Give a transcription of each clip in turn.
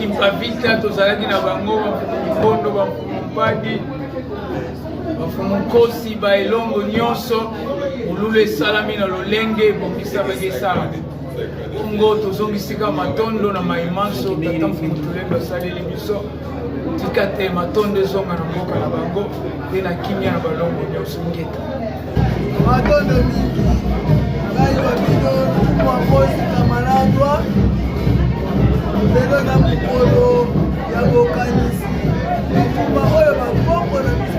Kimpavita tozalaki na bango bafumu bafumupadi bafumukosi baelongo nyonso mululu esalami na lolenge ebongisa bakesala ngo tozongisika matondo na maimanso tata mfumutulendo asaleli biso tika te matondo ezonga na mboka na bango mpe na kimia na balongo nyonso ngeta matondo mingi ngai babino mwakosi kamaladwa lelo na mokolo ya bokanisi etumba oyo baboko na biso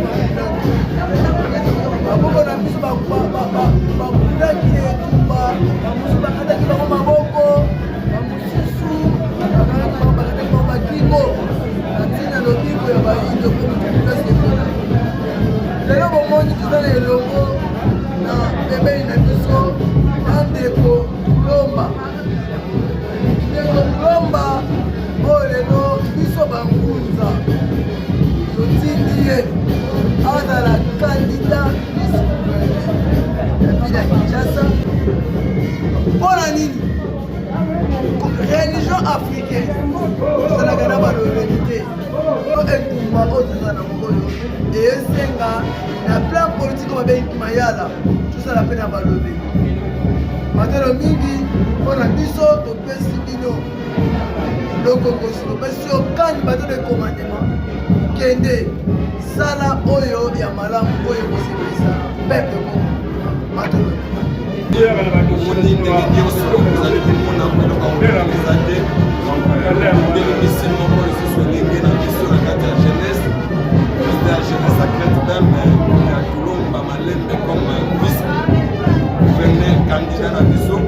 baboko na biso bakundaki etumba bamosusu bakataki bango maboko bamosusu bakataki bango bakingo na ntina lobiko ya bayindo komitukulasekona lelo bomoni toza na elongo na pembeni na biso na ndeko lomba lomba oyo lelo biso bangunza totindi ye azala kandida ya Kinshasa mpona nini religion africaine ezalaka na balobeli te o etumba oyo toza na mokolo esenga na plan politique babengi mayala tosala mpe na balobeli matelo mingi mpona biso topesi bino lokokosi topesi yo kani bato de commandement kende sala oyo ya malamu oyo kosepelisa pepe mo matelo candidat na biso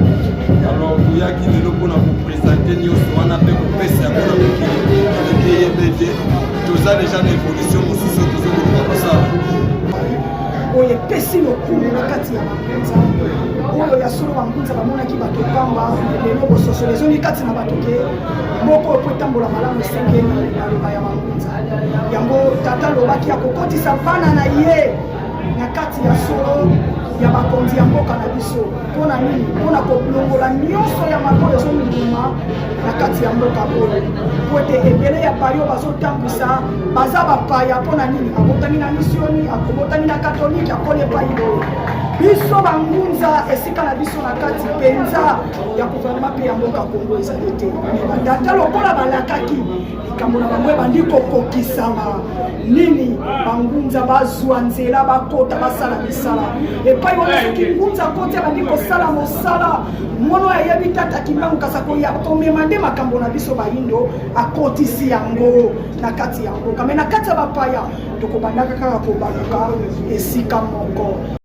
alors toyaki lelo mpona kopresente nyonso wana mpe kopesa yango na mokili aleki eyebete toza deja na évolution mosusu tozokoluka kosala oyo epesi lokumu na kati ya bangunza oyo ya solo bangunza bamonaki bato pamba lelo bososolo ezongi kati na bato ke moko oyo po etambola malamu esengeli maloba ya bangunza yango tata alobaki akokotisa bana na ye na kati ya solo ya bakonzi ya mboka na biso mpona nini mpona kolongola nyonso ya makolo ezomindima na kati ya mboka oyo po ete ebele ya bayo bazotambwisa baza bapaya mpona nini akotani na misioni akobotani na katolike akoli epai oyo biso bangunza esika na biso na kati mpenza ya gouvernement mpe ya mboka kongo ezali te badata lokola balakaki likambo na bango ebandi kokokisama nini bangunza bazwa nzela bakota basala misala epai wana soki ngunza koti abandi kosala mosala mono ayebi tata kimbangu kasa koya komema nde makambo na biso bayindo akotisi yango na kati ya mboka me na kati ya bapaya tokobandaka kaka kobaluka esika moko